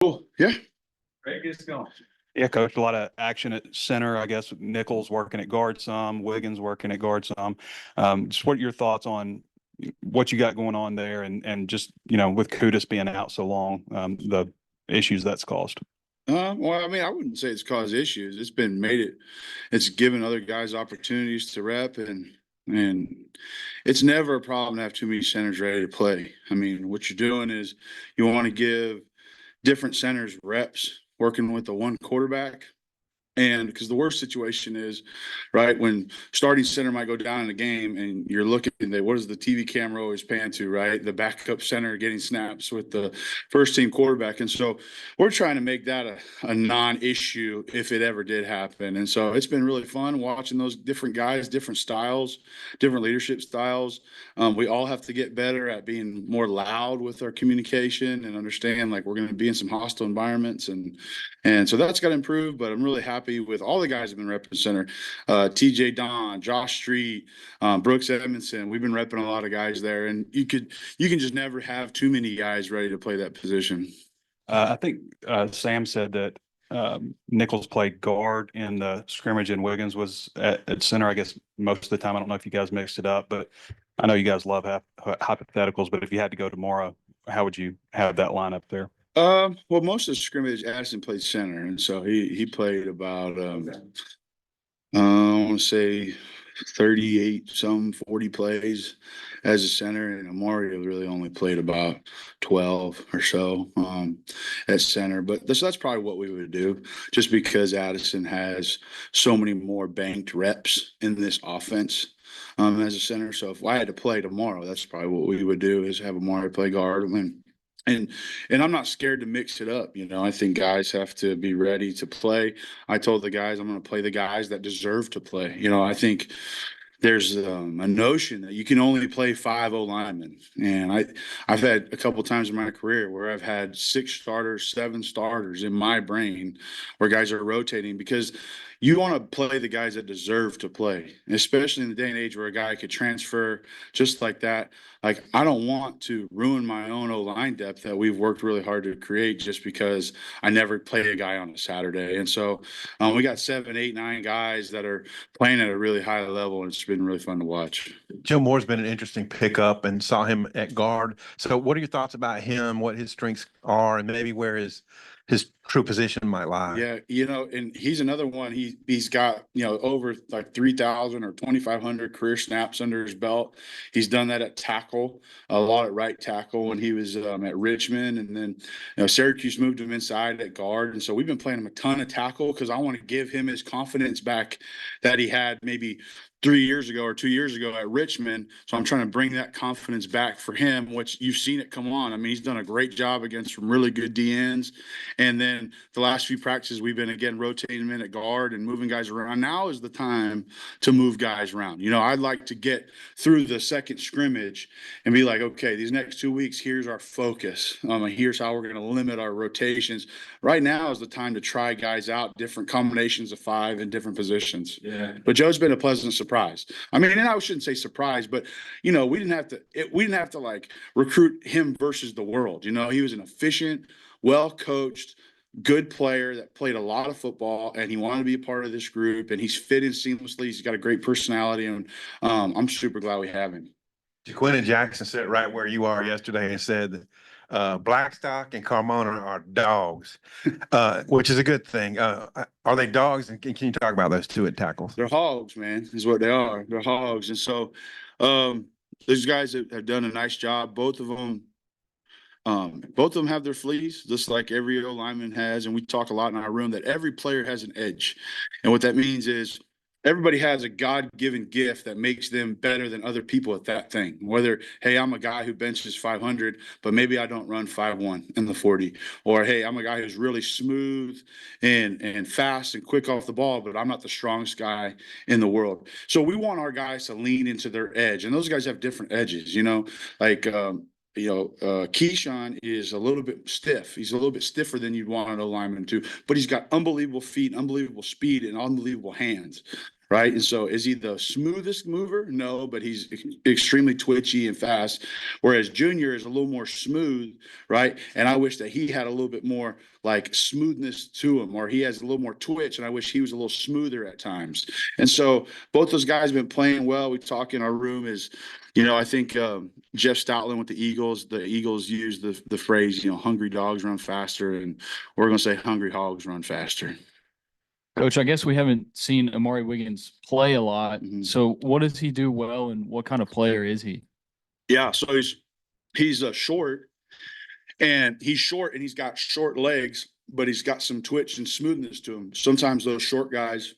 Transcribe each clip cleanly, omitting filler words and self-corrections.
Cool. Yeah. Greg is going. Yeah, coach, a lot of action at center. I guess Nichols working at guard some, Wiggins working at guard some. Just what are your thoughts on what you got going on there, and just with Kudus being out so long, the issues that's caused. Well, I mean, I wouldn't say it's caused issues. It's given other guys opportunities to rep, and it's never a problem to have too many centers ready to play. I mean, what you're doing is you want to give different centers reps working with the one quarterback. And because the worst situation is, right, when starting center might go down in the game and you're looking at what does the TV camera always pan to, right? The backup center getting snaps with the first team quarterback. And so we're trying to make that a non-issue if it ever did happen. And so it's been really fun watching those different guys, different styles, different leadership styles. We all have to get better at being more loud with our communication and understand like we're going to be in some hostile environments. And so that's got to improve, but I'm really happy with all the guys who've been repping center. TJ Don, Josh Street, Brooks Edmondson. We've been repping a lot of guys there, and you can just never have too many guys ready to play that position. I think Sam said that Nichols played guard in the scrimmage and Wiggins was at center, I guess, most of the time. I don't know if you guys mixed it up, but I know you guys love hypotheticals, but if you had to go tomorrow, how would you have that lineup there? Well, most of the scrimmage, Addison played center, and so he played about I want to say 38 some 40 plays as a center, and Amari really only played about 12 or so at center. But that's probably what we would do, just because Addison has so many more banked reps in this offense. As a center, so if I had to play tomorrow, that's probably what we would do is have Amari play guard and I'm not scared to mix it up. I think guys have to be ready to play. I told the guys I'm going to play the guys that deserve to play. I think there's a notion that you can only play 5 O linemen, and I've had a couple times in my career where I've had 6 starters, 7 starters in my brain, where guys are rotating because you want to play the guys that deserve to play, especially in the day and age where a guy could transfer just like that. Like, I don't want to ruin my own O-line depth that we've worked really hard to create just because I never play a guy on a Saturday. And so we got 7, 8, 9 guys that are playing at a really high level, and it's been really fun to watch. Joe Moore's been an interesting pickup and saw him at guard. So what are your thoughts about him, what his strengths are, and maybe where his true position might lie? Yeah, and he's another one. He's got, over like 3,000 or 2,500 career snaps under his belt. He's done that at tackle, a lot at right tackle when he was at Richmond, and then Syracuse moved him inside at guard, and so we've been playing him a ton of tackle because I want to give him his confidence back that he had maybe 3 years ago or 2 years ago at Richmond. So I'm trying to bring that confidence back for him, which you've seen it come on. I mean, he's done a great job against some really good DNs. And then the last few practices, we've been, again, rotating him in at guard and moving guys around. Now is the time to move guys around. I'd like to get through the second scrimmage and be like, okay, these next 2 weeks, here's our focus. Here's how we're going to limit our rotations. Right now is the time to try guys out, different combinations of 5 in different positions. Yeah. But Joe's been a pleasant surprise. I mean, and I shouldn't say surprise, but we didn't have to like recruit him versus the world. He was an efficient, well-coached, good player that played a lot of football, and he wanted to be a part of this group, and he's fit in seamlessly. He's got a great personality, and I'm super glad we have him. Jaquin and Jackson sat right where you are yesterday and said Blackstock and Carmona are dogs, which is a good thing. Are they dogs? And can you talk about those two at tackles? They're hogs, man, is what they are. They're hogs. And so those guys have done a nice job. Both of them have their fleas, just like every O lineman has. And we talk a lot in our room that every player has an edge. And what that means is everybody has a God-given gift that makes them better than other people at that thing. Whether, hey, I'm a guy who benches 500, but maybe I don't run 5'1" in the 40. Or, hey, I'm a guy who's really smooth and fast and quick off the ball, but I'm not the strongest guy in the world. So we want our guys to lean into their edge. And those guys have different edges, like Keyshawn is a little bit stiff. He's a little bit stiffer than you'd want an O lineman to, but he's got unbelievable feet, unbelievable speed, and unbelievable hands. right? And so is he the smoothest mover? No, but he's extremely twitchy and fast. Whereas Junior is a little more smooth, right? And I wish that he had a little bit more like smoothness to him, or he has a little more twitch. And I wish he was a little smoother at times. And so both those guys have been playing well. We talk in our room is, I think Jeff Stoutland with the Eagles use the phrase, hungry dogs run faster, and we're going to say hungry hogs run faster. Coach, I guess we haven't seen Amari Wiggins play a lot. Mhm. So what does he do well, and what kind of player is he? Yeah, so he's short, and he's got short legs, but he's got some twitch and smoothness to him. Sometimes those short guys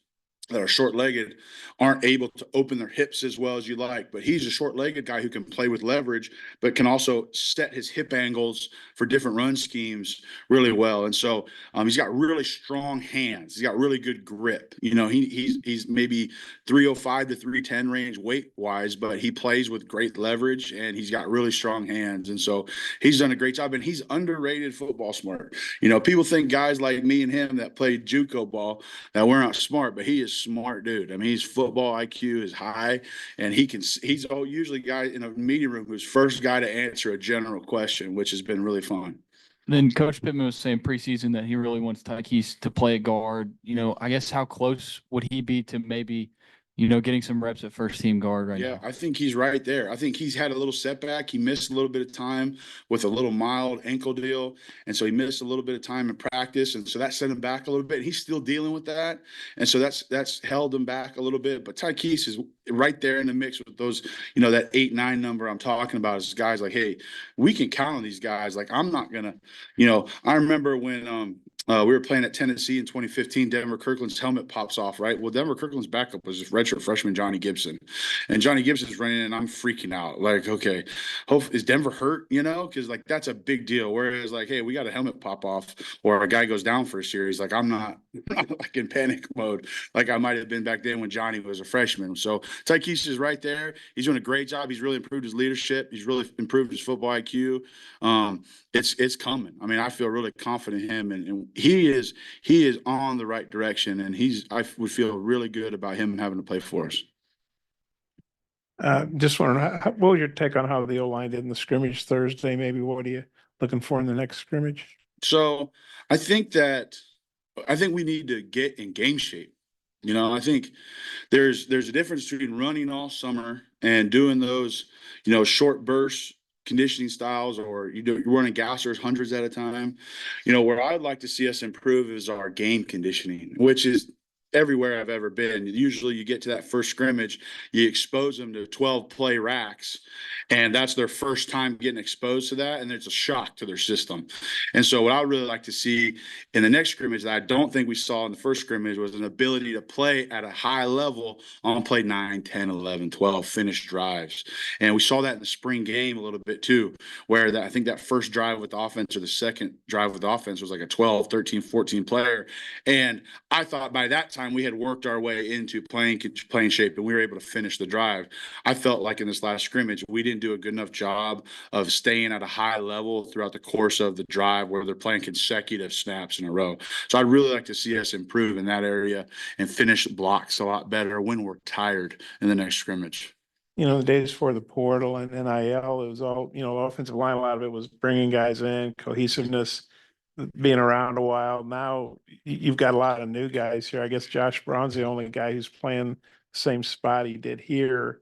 that are short-legged aren't able to open their hips as well as you like, but he's a short-legged guy who can play with leverage, but can also set his hip angles for different run schemes really well. And so he's got really strong hands. He's got really good grip. He's maybe 305 to 310 range weight-wise, but he plays with great leverage, and he's got really strong hands. And so he's done a great job, and he's underrated football smart. People think guys like me and him that played JUCO ball, that we're not smart, but he is smart dude. I mean, his football IQ is high, and he's usually a guy in a meeting room who's first guy to answer a general question, which has been really fun. Then Coach Pittman was saying preseason that he really wants Tykees to play at guard. I guess how close would he be to maybe, getting some reps at first team guard right now? I think he's right there. I think he's had a little setback. He missed a little bit of time with a little mild ankle deal. And so he missed a little bit of time in practice. And so that set him back a little bit. He's still dealing with that. And so that's held him back a little bit. But Tykees is right there in the mix with those, that 8-9 number I'm talking about is guys like, hey, we can count on these guys. Like, I'm not going to, I remember when, we were playing at Tennessee in 2015. Denver Kirkland's helmet pops off, right? Well, Denver Kirkland's backup was redshirt freshman Johnny Gibson, and Johnny Gibson's running, and I'm freaking out. Like, okay, is Denver hurt? Because like that's a big deal. Whereas like, hey, we got a helmet pop off, or a guy goes down for a series. Like, I'm not like in panic mode, like I might have been back then when Johnny was a freshman. So Tykees is right there. He's doing a great job. He's really improved his leadership. He's really improved his football IQ. It's coming. I mean, I feel really confident in him, and he is on the right direction, and I would feel really good about him having to play for us. Just wondering, what was your take on how the O-line did in the scrimmage Thursday? Maybe what are you looking for in the next scrimmage? So I think we need to get in game shape. I think there's a difference between running all summer and doing those, short bursts conditioning styles, or you're running gassers hundreds at a time. Where I'd like to see us improve is our game conditioning, which is everywhere I've ever been. Usually you get to that first scrimmage, you expose them to 12 play racks, and that's their first time getting exposed to that, and it's a shock to their system. And so what I would really like to see in the next scrimmage that I don't think we saw in the first scrimmage was an ability to play at a high level on play 9, 10, 11, 12 finish drives. And we saw that in the spring game a little bit too, where I think that first drive with the offense or the second drive with the offense was like a 12, 13, 14 player. And I thought by that time we had worked our way into playing shape, and we were able to finish the drive. I felt like in this last scrimmage, we didn't do a good enough job of staying at a high level throughout the course of the drive where they're playing consecutive snaps in a row. So I'd really like to see us improve in that area and finish blocks a lot better when we're tired in the next scrimmage. The days before the portal and NIL, it was all, offensive line, a lot of it was bringing guys in, cohesiveness, being around a while. Now you've got a lot of new guys here. I guess Josh Braun's the only guy who's playing the same spot he did here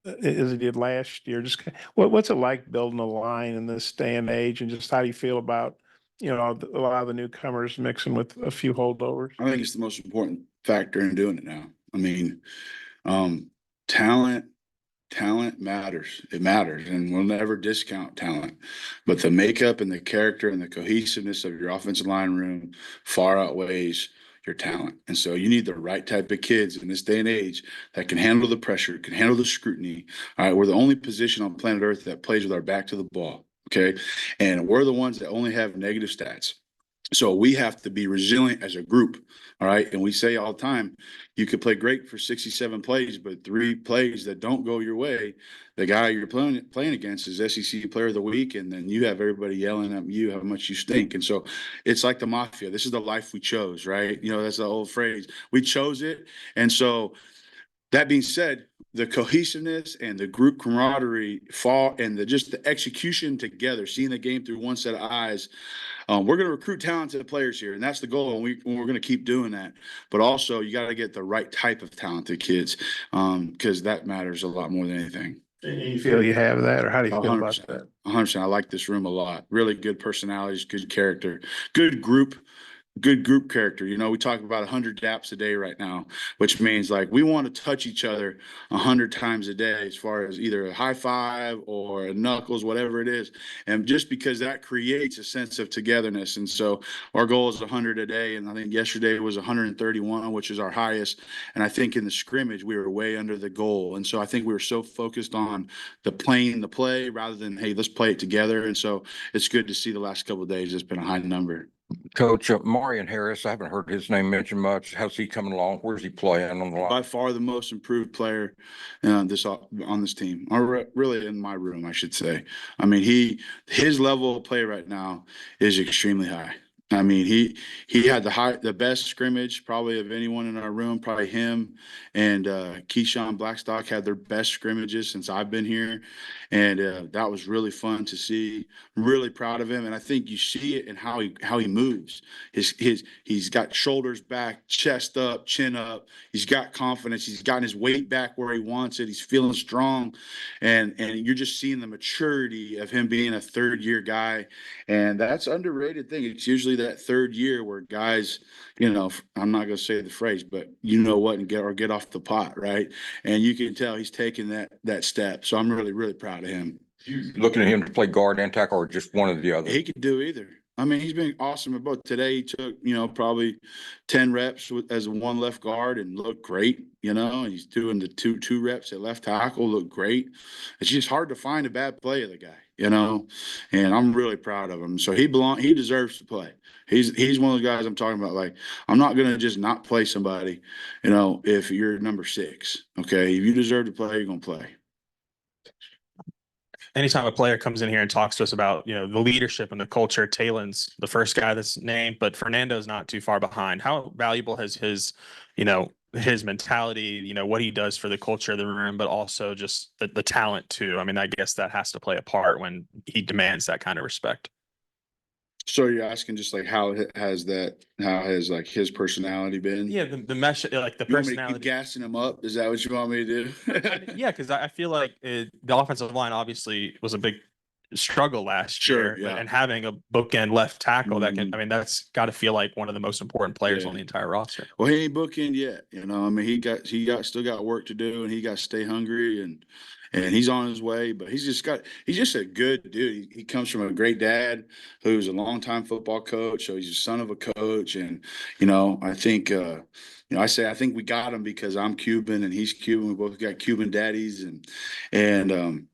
as he did last year. Just what's it like building a line in this day and age, and just how do you feel about, a lot of the newcomers mixing with a few holdovers? I think it's the most important factor in doing it now. I mean, talent matters. It matters, and we'll never discount talent. But the makeup and the character and the cohesiveness of your offensive line room far outweighs your talent. And so you need the right type of kids in this day and age that can handle the pressure, can handle the scrutiny. All right, we're the only position on planet Earth that plays with our back to the ball. Okay, and we're the ones that only have negative stats. So we have to be resilient as a group. All right. And we say all the time, you could play great for 67 plays, but 3 plays that don't go your way, the guy you're playing against is SEC Player of the Week. And then you have everybody yelling at you how much you stink. And so it's like the mafia. This is the life we chose, right? You know, that's the old phrase. We chose it. And so that being said, the cohesiveness and the group camaraderie fall and just the execution together, seeing the game through one set of eyes. We're going to recruit talented players here, and that's the goal. And we're going to keep doing that. But also, you got to get the right type of talented kids, because that matters a lot more than anything. You feel you have that, or how do you feel about 100%. that? 100%. I like this room a lot. Really good personalities, good character, good group character. You know, we talk about 100 daps a day right now, which means like we want to touch each other 100 times a day, as far as either a high five or a knuckles, whatever it is. And just because that creates a sense of togetherness. And so our goal is 100 a day. And I think yesterday was 131, which is our highest. And I think in the scrimmage, we were way under the goal. And so I think we were so focused on playing the play rather than, hey, let's play it together. And so it's good to see the last couple of days, it's been a high number. Coach, Marion Harris, I haven't heard his name mentioned much. How's he coming along? Where's he playing on the line? By far the most improved player on this team, or really in my room, I should say. I mean, his level of play right now is extremely high. I mean, he had the best scrimmage probably of anyone in our room. Probably him and Keyshawn Blackstock had their best scrimmages since I've been here, and that was really fun to see. I'm really proud of him, and I think you see it in how he moves. He's got shoulders back, chest up, chin up. He's got confidence. He's gotten his weight back where he wants it. He's feeling strong, and you're just seeing the maturity of him being a 3rd-year guy, and that's an underrated thing. It's usually that 3rd year where guys, you know, I'm not going to say the phrase, but you know what, and get off the pot, right? And you can tell he's taking that step. So I'm really, really proud of him. Looking at him to play guard and tackle, or just one or the other? He could do either. I mean, he's been awesome at both. Today, he took, you know, probably 10 reps as one left guard and looked great. You know, he's doing the two reps at left tackle, looked great. It's just hard to find a bad play of the guy, you know, and I'm really proud of him. So he deserves to play. He's one of the guys I'm talking about. Like, I'm not going to just not play somebody, you know, if you're number 6. Okay. If you deserve to play, you're going to play. Anytime a player comes in here and talks to us about, you know, the leadership and the culture, Taylon's the first guy that's named, but Fernando's not too far behind. How valuable has his, you know, his mentality, you know, what he does for the culture of the room, but also just the talent too? I mean, I guess that has to play a part when he demands that kind of respect. So you're asking just like how has like his personality been? Yeah, the mesh, like the You want me to personality. keep gassing him up? Is that what you want me to do? Yeah, because I feel like the offensive line obviously was a big struggle last Sure, year, yeah. and having a bookend left tackle that can, Mhm. I mean, that's got to feel like one of the most important players Yeah. on the entire roster. Well, he ain't bookend yet. You know, I mean, he still got work to do, and he got to stay hungry, and he's on his way. But he's just a good dude. He comes from a great dad who's a longtime football coach. So he's a son of a coach, and you know, I think I think we got him because I'm Cuban and he's Cuban. We both got Cuban daddies, and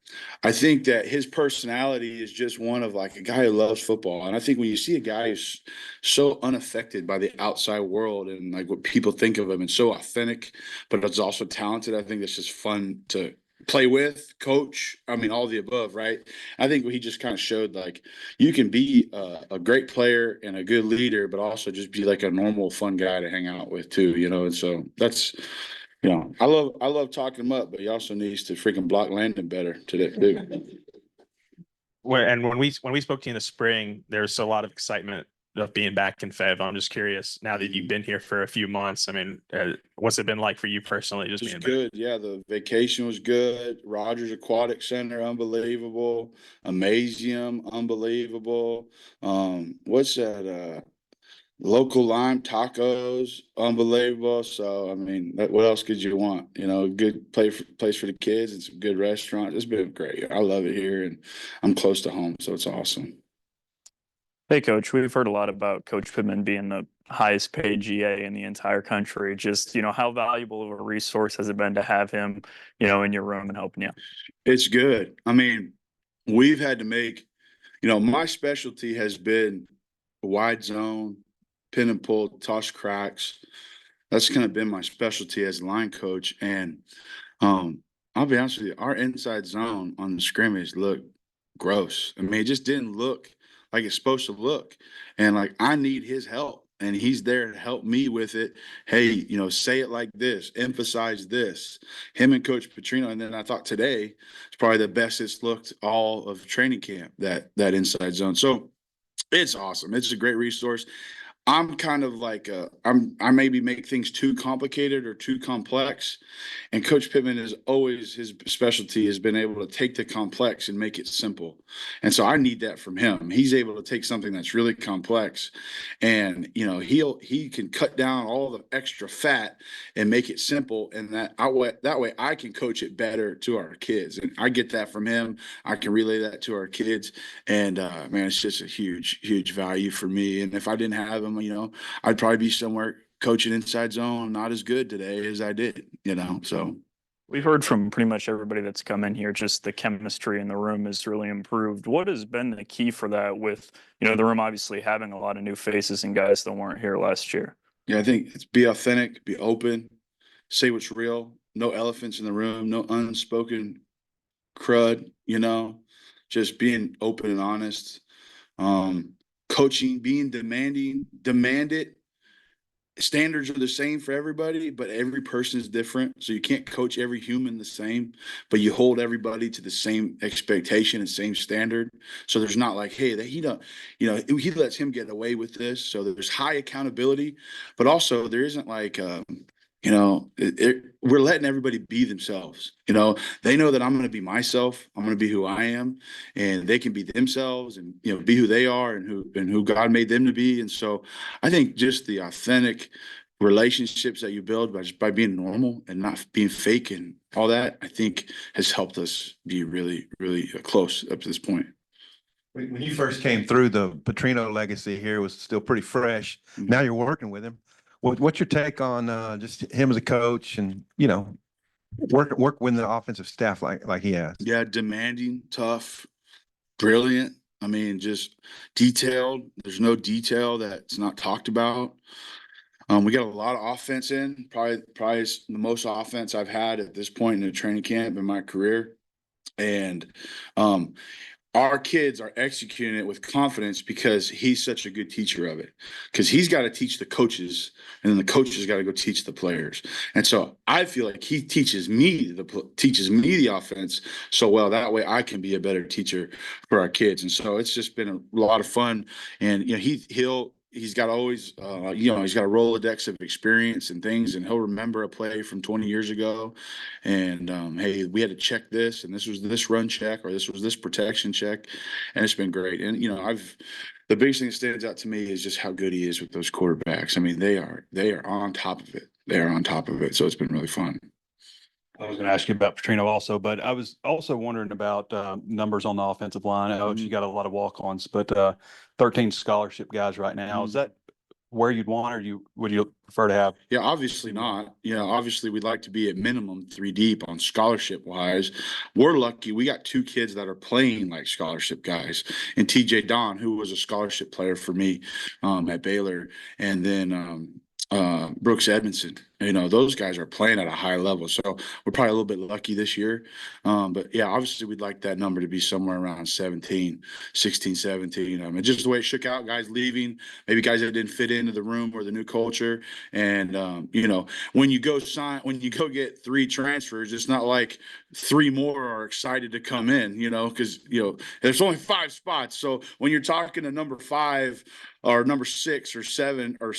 I think that his personality is just one of like a guy who loves football. And I think when you see a guy who's so unaffected by the outside world and like what people think of him and so authentic, but it's also talented, I think it's just fun to play with, coach. I mean, all the above, right? I think he just kind of showed like you can be a great player and a good leader, but also just be like a normal, fun guy to hang out with too, you know? And so that's, you know, I love talking him up, but he also needs to freaking block Landon better today too. And when we spoke to you in the spring, there was a lot of excitement of being back in Fev. I'm just curious, now that you've been here for a few months, I mean, what's it been like for you personally, just It was being good. Yeah, the vacation was good. Rogers Aquatic Center, unbelievable. Amazium, unbelievable. What's that? Local lime tacos, unbelievable. So I mean, what else could you want? You know, a good place for the kids and some good restaurants. It's been great. I love it here, and I'm close to home, so it's awesome. Hey, Coach, we've heard a lot about Coach Pittman being the highest paid GA in the entire country. Just, you know, how valuable of a resource has it been to have him, you know, in your room and helping you? It's good. I mean, we've had to make, you know, my specialty has been wide zone, pin and pull, toss cracks. That's kind of been my specialty as a line coach. And I'll be honest with you, our inside zone on the scrimmage looked gross. I mean, it just didn't look like it's supposed to look. And like, I need his help, and he's there to help me with it. Hey, you know, say it like this, emphasize this. Him and Coach Petrino. And then I thought today it's probably the best it's looked all of training camp, that inside zone. So it's awesome. It's a great resource. I'm kind of like I maybe make things too complicated or too complex, and Coach Pittman is always, his specialty has been able to take the complex and make it simple. And so I need that from him. He's able to take something that's really complex, and you know, he can cut down all the extra fat and make it simple, and that way I can coach it better to our kids, and I get that from him. I can relay that to our kids, and man, it's just a huge value for me. And if I didn't have him, you know, I'd probably be somewhere coaching inside zone, not as good today as I did, you know. So We've heard from pretty much everybody that's come in here, just the chemistry in the room has really improved. What has been the key for that with, you know, the room obviously having a lot of new faces and guys that weren't here last year? yeah, I think it's be authentic, be open, say what's real, no elephants in the room, no unspoken crud, you know, just being open and honest. Coaching, being demanding, demand it. Standards are the same for everybody, but every person is different. So you can't coach every human the same, but you hold everybody to the same expectation and same standard. So there's not like, hey, that he don't, you know, he lets him get away with this. So there's high accountability, but also there isn't like, you know, we're letting everybody be themselves. You know, they know that I'm going to be myself. I'm going to be who I am, and they can be themselves and, you know, be who they are and who God made them to be. And so I think just the authentic relationships that you build by being normal and not being fake and all that, I think has helped us be really close up to this point. When you first came through, the Petrino legacy here was still pretty fresh. Now you're working with him. What's your take on just him as a coach and, you know, work with the offensive staff like he has? Yeah, demanding, tough, brilliant. I mean, just detailed. There's no detail that's not talked about. We got a lot of offense in, probably the most offense I've had at this point in the training camp in my career. And our kids are executing it with confidence because he's such a good teacher of it. Because he's got to teach the coaches, and then the coaches got to go teach the players. And so I feel like he teaches me the offense so well, that way I can be a better teacher for our kids. And so it's just been a lot of fun. And you know, he's got always, you know, he's got a Rolodex of experience and things, and he'll remember a play from 20 years ago. And hey, we had to check this, and this was this run check, or this was this protection check, and it's been great. And you know, the biggest thing that stands out to me is just how good he is with those quarterbacks. I mean, they are on top of it. They are on top of it. So it's been really fun. I was going to ask you about Petrino also, but I was also wondering about numbers on the offensive line. I know you got a lot of walk-ons, but 13 scholarship guys right now. Is that where you'd want, or would you prefer to have? Yeah, obviously not. You know, obviously we'd like to be at minimum 3 deep on scholarship wise. We're lucky. We got 2 kids that are playing like scholarship guys, and TJ Don, who was a scholarship player for me at Baylor, and then Brooks Edmondson. You know, those guys are playing at a high level. So we're probably a little bit lucky this year. But yeah, obviously we'd like that number to be somewhere around 16, 17. And just the way it shook out, guys leaving, maybe guys that didn't fit into the room or the new culture. And, you know, when you go get 3 transfers, it's not like 3 more are excited to come in, you know, because, you know, there's only 5 spots. So when you're talking to number 5 or number 6 or 7 or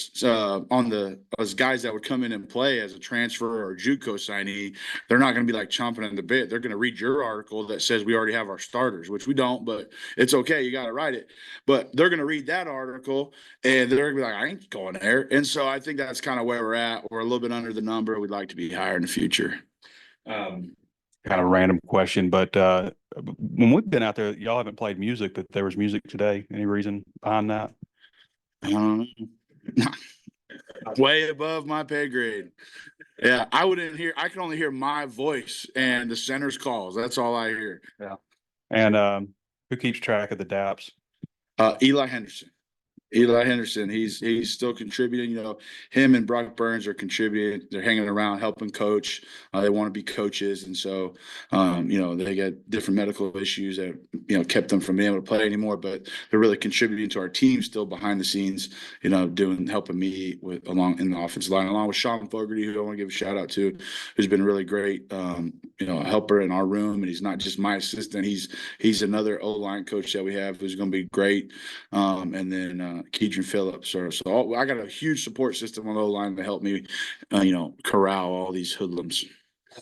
as guys that would come in and play as a transfer or a JUCO signee, they're not going to be like chomping at the bit. They're going to read your article that says we already have our starters, which we don't, but it's okay. You got to write it. But they're going to read that article and they're going to be like, I ain't going there. And so I think that's kind of where we're at. We're a little bit under the number. We'd like to be higher in the future. Kind of a random question, but when we've been out there, y'all haven't played music, but there was music today. Any reason behind that? Way above my pay grade. Yeah, I can only hear my voice and the center's calls. That's all I hear. Yeah. And who keeps track of the DAPs? Eli Henderson. Eli Henderson, he's still contributing. You know, him and Brock Burns are contributing. They're hanging around, helping coach. They want to be coaches, and so you know, they got different medical issues that kept them from being able to play anymore. But they're really contributing to our team still behind the scenes. You know, helping me with along in the offensive line, along with Sean Fogarty, who I want to give a shout out to, who's been really great. You know, a helper in our room, and he's not just my assistant. He's another O-line coach that we have who's going to be great. And then Keedron Phillips. So I got a huge support system on the O-line to help me, corral all these hoodlums.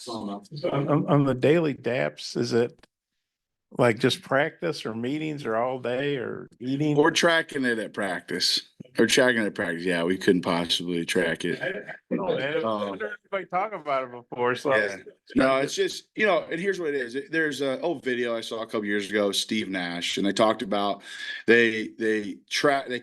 On the daily daps, is it like just practice or meetings or all day or eating? We're tracking it at practice. Or tracking it at practice. Yeah, we couldn't possibly track it. I've never anybody talk about it before, so. Yeah. No, it's just, and here's what it is. There's an old video I saw a couple years ago, Steve Nash, and they talked about they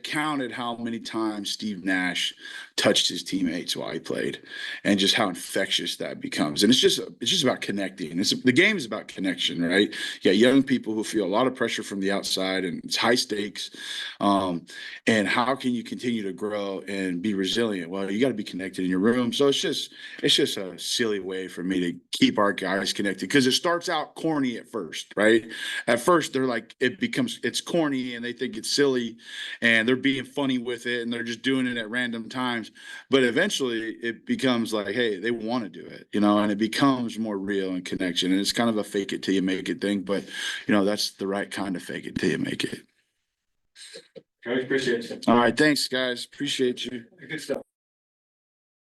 counted how many times Steve Nash touched his teammates while he played, and just how infectious that becomes. And it's just about connecting. The game is about connection, right? You got young people who feel a lot of pressure from the outside, and it's high stakes. And how can you continue to grow and be resilient? Well, you got to be connected in your room. So it's just a silly way for me to keep our guys connected, because it starts out corny at first, right? At first, they're like, it's corny and they think it's silly and they're being funny with it and they're just doing it at random times. But eventually it becomes like, hey, they want to do it, and it becomes more real and connection. And it's kind of a fake it till you make it thing, but that's the right kind of fake it till you make it. Appreciate it. All right. Thanks, guys. Appreciate you. Good stuff.